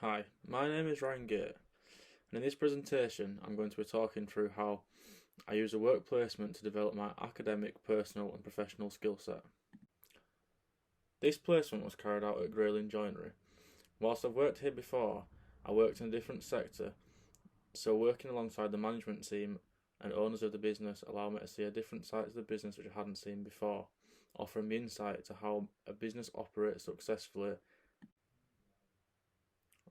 Hi, my name is Ryan Gate, and in this presentation I'm going to be talking through how I use a work placement to develop my academic, personal and professional skill set. This placement was carried out at Grayling Joinery. Whilst I've worked here before, I worked in a different sector, so working alongside the management team and owners of the business allowed me to see a different side to the business which I hadn't seen before, offering me insight to how a business operates successfully.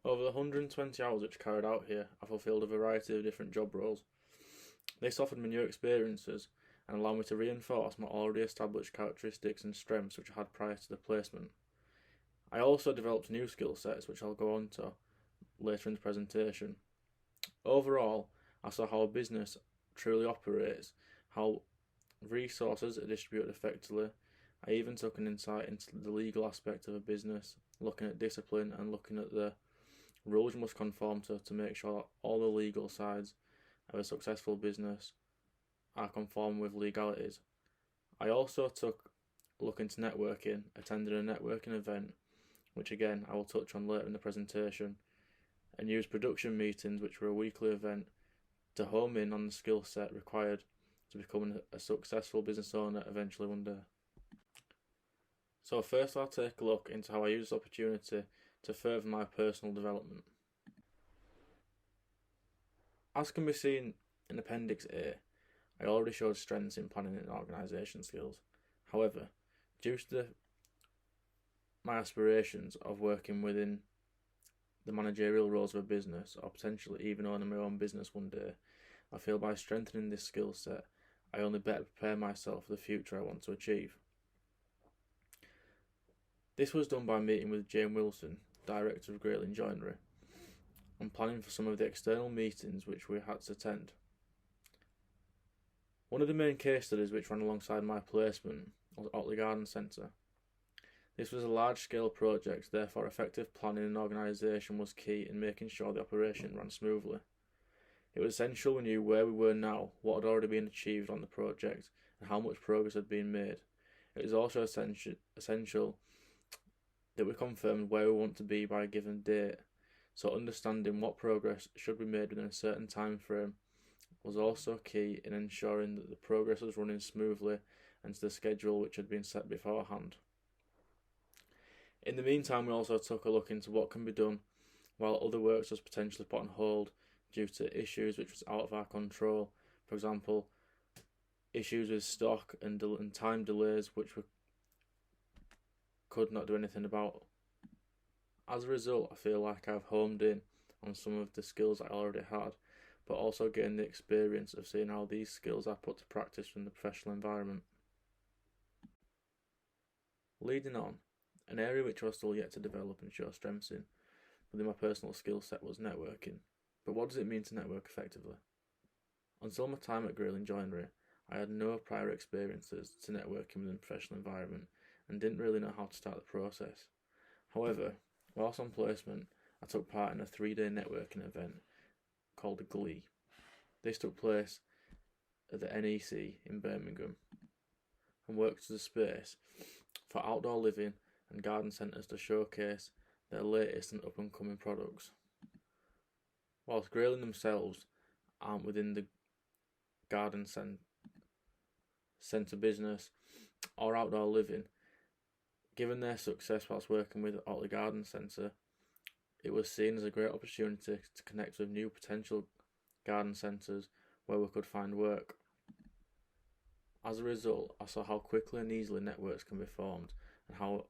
Over the 120 hours which I carried out here, I fulfilled a variety of different job roles. This offered me new experiences and allowed me to reinforce my already established characteristics and strengths which I had prior to the placement. I also developed new skill sets which I'll go on to later in the presentation. Overall, I saw how a business truly operates, how resources are distributed effectively. I even took an insight into the legal aspect of a business, looking at discipline and looking at the rules you must conform to make sure that all the legal sides of a successful business are conform with legalities. I also took a look into networking, attended a networking event, which again I will touch on later in the presentation, and used production meetings, which were a weekly event, to home in on the skill set required to become a successful business owner eventually one day. So first I'll take a look into how I use this opportunity to further my personal development. As can be seen in Appendix A, I already showed strengths in planning and organisation skills. However, due to my aspirations of working within the managerial roles of a business, or potentially even owning my own business one day, I feel by strengthening this skill set, I only better prepare myself for the future I want to achieve. This was done by meeting with Jane Wilson, Director of Grayling Joinery, and planning for some of the external meetings which we had to attend. One of the main case studies which ran alongside my placement was Otley Garden Centre. This was a large-scale project, therefore effective planning and organisation was key in making sure the operation ran smoothly. It was essential we knew where we were now, what had already been achieved on the project, and how much progress had been made. It was also essential that we confirmed where we want to be by a given date, so understanding what progress should be made within a certain time frame was also key in ensuring that the progress was running smoothly and to the schedule which had been set beforehand. In the meantime, we also took a look into what can be done while other works was potentially put on hold due to issues which was out of our control. For example, issues with stock and time delays which we could not do anything about. As a result, I feel like I've homed in on some of the skills I already had, but also gained the experience of seeing how these skills are put to practice in the professional environment. Leading on, an area which I was still yet to develop and show strengths in within my personal skill set was networking. But what does it mean to network effectively? Until my time at Grayling Joinery, I had no prior experiences to networking within the professional environment and didn't really know how to start the process. However, whilst on placement, I took part in a 3-day networking event called the Glee. This took place at the NEC in Birmingham and worked as a space for outdoor living and garden centres to showcase their latest and up-and-coming products. Whilst Grayling themselves aren't within the garden centre business or outdoor living, given their success whilst working with Otley Garden Centre, it was seen as a great opportunity to connect with new potential garden centres where we could find work. As a result, I saw how quickly and easily networks can be formed and how,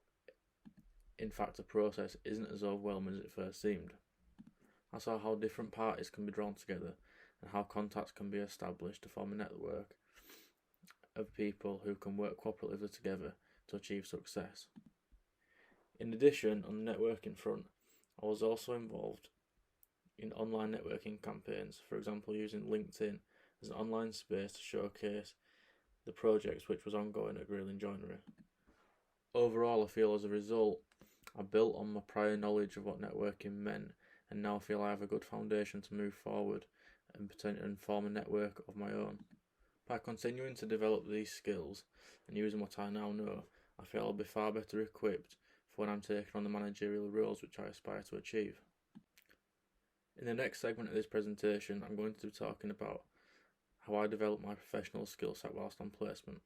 in fact, the process isn't as overwhelming as it first seemed. I saw how different parties can be drawn together and how contacts can be established to form a network of people who can work cooperatively together to achieve success. In addition, on the networking front, I was also involved in online networking campaigns, for example using LinkedIn as an online space to showcase the projects which was ongoing at Grayling Joinery. Overall, I feel as a result, I built on my prior knowledge of what networking meant and now feel I have a good foundation to move forward and form a network of my own. By continuing to develop these skills and using what I now know, I feel I'll be far better equipped for when I'm taking on the managerial roles which I aspire to achieve. In the next segment of this presentation, I'm going to be talking about how I developed my professional skill set whilst on placement.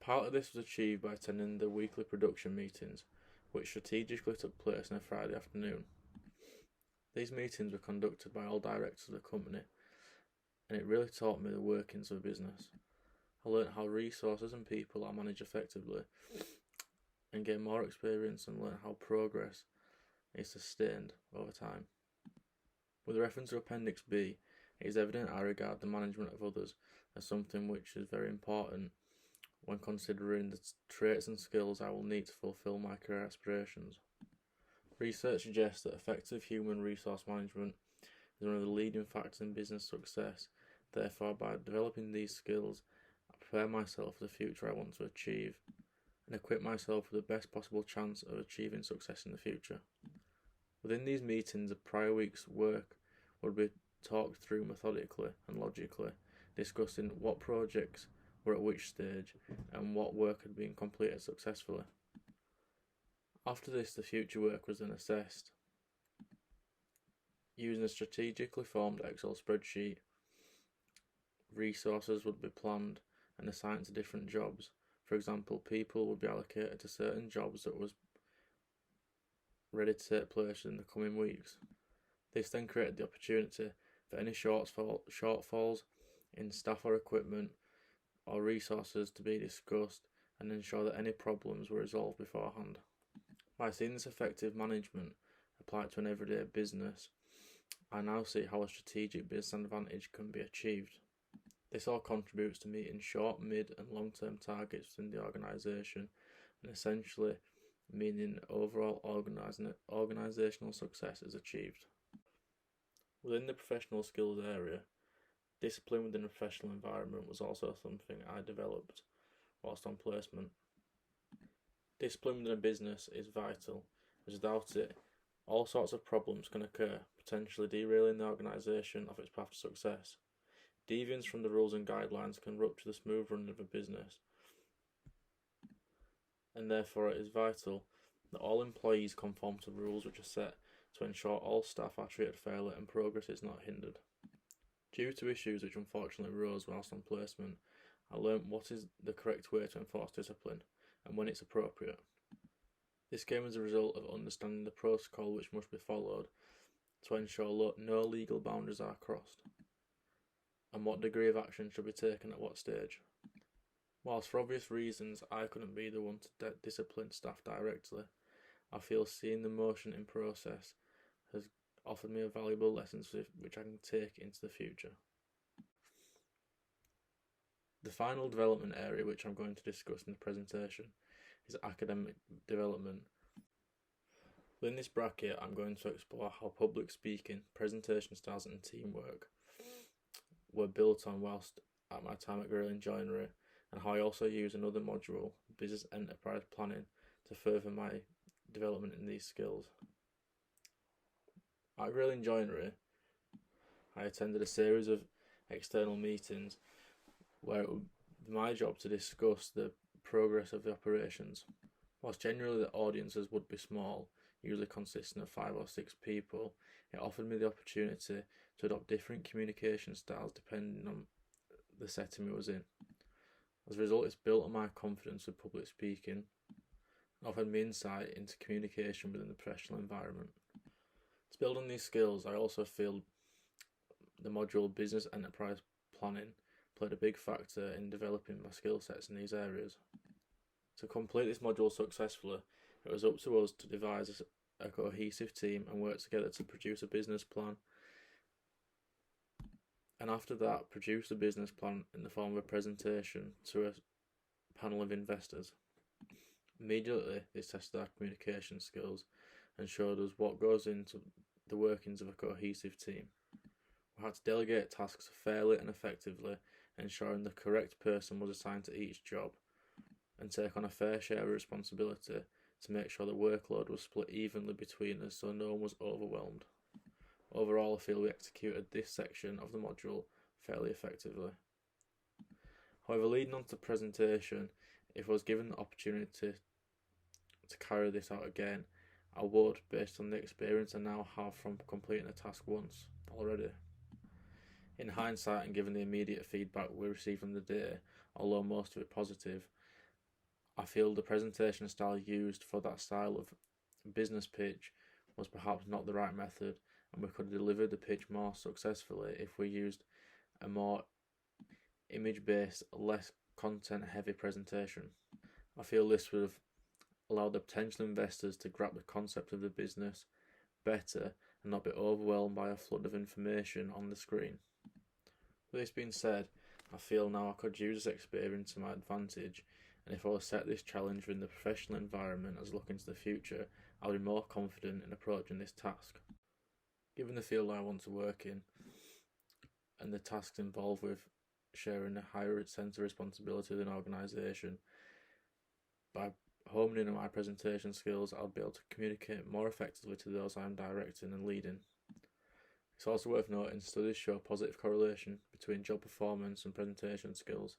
Part of this was achieved by attending the weekly production meetings, which strategically took place on a Friday afternoon. These meetings were conducted by all directors of the company, and it really taught me the workings of a business. I learnt how resources and people are managed effectively, and gained more experience and learnt how progress is sustained over time. With reference to Appendix B, it is evident I regard the management of others as something which is very important when considering the traits and skills I will need to fulfill my career aspirations. Research suggests that effective human resource management is one of the leading factors in business success. Therefore, by developing these skills, I prepare myself for the future I want to achieve and equip myself with the best possible chance of achieving success in the future. Within these meetings, the prior week's work would be talked through methodically and logically, discussing what projects were at which stage and what work had been completed successfully. After this, the future work was then assessed. Using a strategically formed Excel spreadsheet, resources would be planned and assigned to different jobs. For example, people would be allocated to certain jobs that was ready to take place in the coming weeks. This then created the opportunity for any shortfalls in staff or equipment or resources to be discussed and ensure that any problems were resolved beforehand. By seeing this effective management applied to an everyday business, I now see how a strategic business advantage can be achieved. This all contributes to meeting short, mid and long-term targets within the organisation and essentially meaning overall organisational success is achieved. Within the professional skills area, discipline within a professional environment was also something I developed whilst on placement. Discipline within a business is vital, as without it, all sorts of problems can occur, potentially derailing the organisation of its path to success. Deviance from the rules and guidelines can rupture the smooth running of a business, and therefore it is vital that all employees conform to rules which are set to ensure all staff are treated fairly and progress is not hindered. Due to issues which unfortunately arose whilst on placement, I learnt what is the correct way to enforce discipline and when it's appropriate. This came as a result of understanding the protocol which must be followed to ensure no legal boundaries are crossed, and what degree of action should be taken at what stage. Whilst for obvious reasons I couldn't be the one to discipline staff directly, I feel seeing the motion in process has offered me a valuable lesson which I can take into the future. The final development area which I'm going to discuss in the presentation is academic development. Within this bracket, I'm going to explore how public speaking, presentation styles and teamwork were built on whilst at my time at Grilling Joinery, and how I also use another module, Business Enterprise Planning, to further my development in these skills. At Grilling Joinery, I attended a series of external meetings where it would be my job to discuss the progress of the operations. Whilst generally the audiences would be small, usually consisting of 5 or 6 people, it offered me the opportunity to adopt different communication styles depending on the setting we was in. As a result, it's built on my confidence with public speaking and offered me insight into communication within the professional environment. To build on these skills, I also feel the module Business Enterprise Planning played a big factor in developing my skill sets in these areas. To complete this module successfully, it was up to us to devise a cohesive team and work together to produce a business plan, and after that produce a business plan in the form of a presentation to a panel of investors. Immediately, this tested our communication skills and showed us what goes into the workings of a cohesive team. We had to delegate tasks fairly and effectively, ensuring the correct person was assigned to each job, and take on a fair share of responsibility to make sure the workload was split evenly between us so no one was overwhelmed. Overall, I feel we executed this section of the module fairly effectively. However, leading on to the presentation, if I was given the opportunity to carry this out again, I would, based on the experience I now have from completing a task once already. In hindsight, and given the immediate feedback we received from the day, although most of it positive, I feel the presentation style used for that style of business pitch was perhaps not the right method, and we could have delivered the pitch more successfully if we used a more image-based, less content-heavy presentation. I feel this would have allowed the potential investors to grab the concept of the business better and not be overwhelmed by a flood of information on the screen. With this being said, I feel now I could use this experience to my advantage, and if I was set this challenge within the professional environment as I look into the future, I'll be more confident in approaching this task. Given the field I want to work in, and the tasks involved with sharing a higher sense of responsibility with an organisation, by honing in on my presentation skills, I'll be able to communicate more effectively to those I'm directing and leading. It's also worth noting studies show a positive correlation between job performance and presentation skills,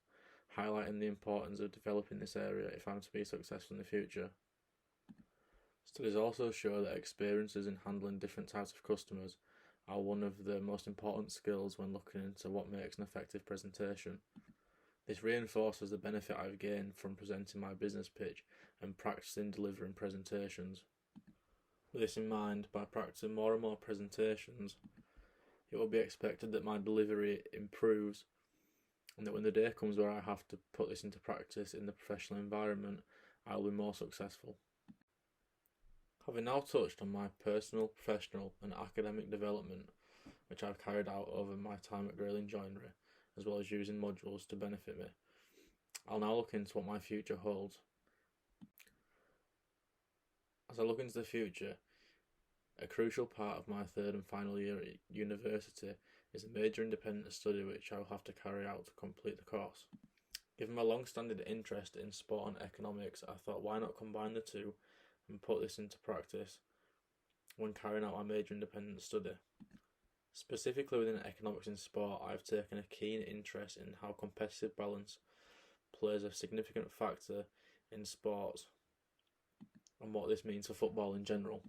highlighting the importance of developing this area if I'm to be successful in the future. Studies also show that experiences in handling different types of customers are one of the most important skills when looking into what makes an effective presentation. This reinforces the benefit I've gained from presenting my business pitch and practicing delivering presentations. With this in mind, by practicing more and more presentations, it will be expected that my delivery improves, and that when the day comes where I have to put this into practice in the professional environment, I will be more successful. Having now touched on my personal, professional and academic development, which I've carried out over my time at Grayling Joinery, as well as using modules to benefit me, I'll now look into what my future holds. As I look into the future, a crucial part of my third and final year at university is a major independent study which I will have to carry out to complete the course. Given my long-standing interest in sport and economics, I thought why not combine the two and put this into practice when carrying out my major independent study. Specifically within economics and sport, I've taken a keen interest in how competitive balance plays a significant factor in sports and what this means for football in general.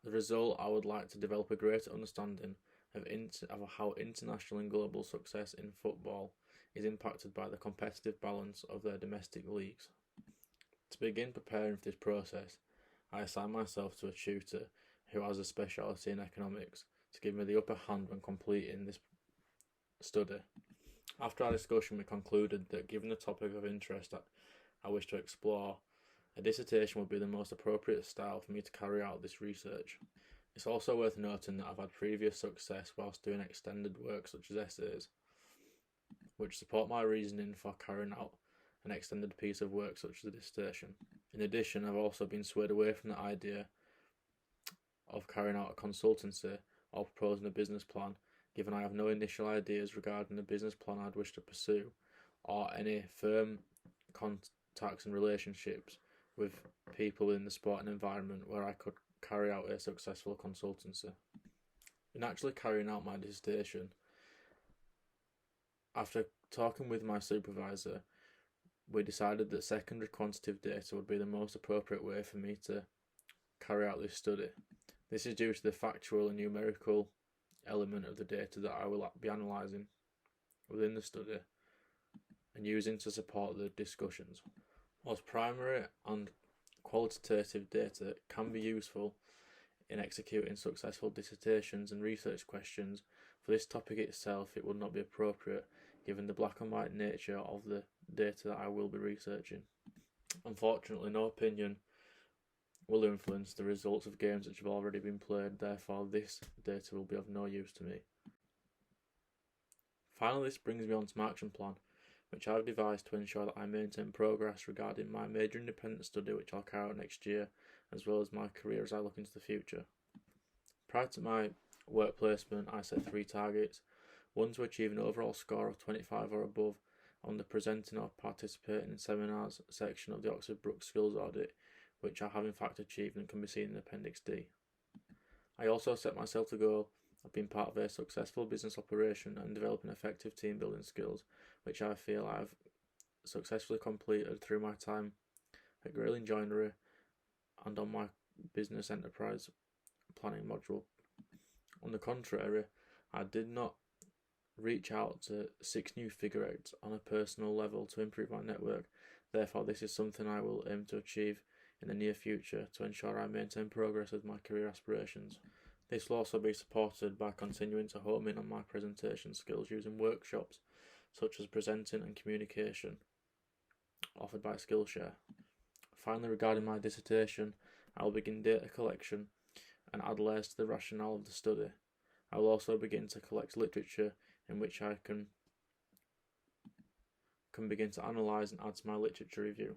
As a result, I would like to develop a greater understanding of how international and global success in football is impacted by the competitive balance of their domestic leagues. To begin preparing for this process, I assigned myself to a tutor who has a speciality in economics to give me the upper hand when completing this study. After our discussion, we concluded that given the topic of interest that I wish to explore, a dissertation would be the most appropriate style for me to carry out this research. It's also worth noting that I've had previous success whilst doing extended work such as essays, which support my reasoning for carrying out an extended piece of work such as a dissertation. In addition, I've also been swayed away from the idea of carrying out a consultancy or proposing a business plan, given I have no initial ideas regarding the business plan I'd wish to pursue, or any firm contacts and relationships with people in the sporting environment where I could carry out a successful consultancy. In actually carrying out my dissertation, after talking with my supervisor, we decided that secondary quantitative data would be the most appropriate way for me to carry out this study. This is due to the factual and numerical element of the data that I will be analysing within the study and using to support the discussions. Whilst primary and qualitative data can be useful in executing successful dissertations and research questions, for this topic itself it would not be appropriate given the black and white nature of the data that I will be researching. Unfortunately, no opinion will influence the results of games which have already been played, therefore this data will be of no use to me. Finally, this brings me on to my action plan, which I've devised to ensure that I maintain progress regarding my major independent study which I'll carry out next year, as well as my career as I look into the future. Prior to my work placement, I set 3 targets: one to achieve an overall score of 25 or above on the presenting or participating in seminars section of the Oxford Brookes Skills Audit, which I have in fact achieved and can be seen in Appendix D. I also set myself the goal of being part of a successful business operation and developing effective team building skills, which I feel I have successfully completed through my time at Grayling Joinery and on my business enterprise planning module. On the contrary, I did not reach out to 6 new figure eights on a personal level to improve my network. Therefore, this is something I will aim to achieve in the near future to ensure I maintain progress with my career aspirations. This will also be supported by continuing to home in on my presentation skills using workshops such as presenting and communication offered by Skillshare. Finally, regarding my dissertation, I will begin data collection and add layers to the rationale of the study. I will also begin to collect literature in which I can begin to analyse and add to my literature review.